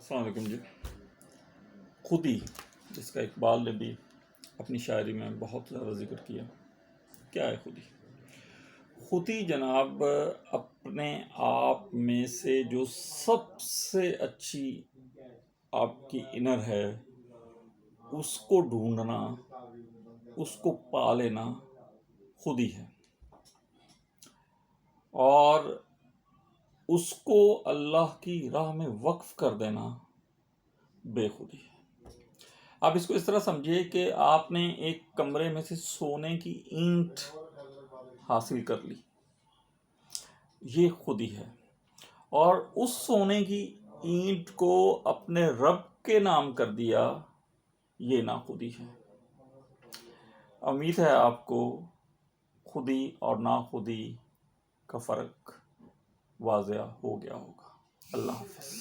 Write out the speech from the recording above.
السلام علیکم جی. خودی، جس کا اقبال نے بھی اپنی شاعری میں بہت زیادہ ذکر کیا. کیا ہے خودی؟ خودی جناب اپنے آپ میں سے جو سب سے اچھی آپ کی انر ہے اس کو ڈھونڈنا، اس کو پا لینا خودی ہے، اور اس کو اللہ کی راہ میں وقف کر دینا بے خودی ہے. آپ اس کو اس طرح سمجھیے کہ آپ نے ایک کمرے میں سے سونے کی اینٹ حاصل کر لی، یہ خودی ہے. اور اس سونے کی اینٹ کو اپنے رب کے نام کر دیا، یہ ناخودی ہے. امید ہے آپ کو خودی اور ناخودی کا فرق واضح ہو گیا ہوگا. اللہ حافظ.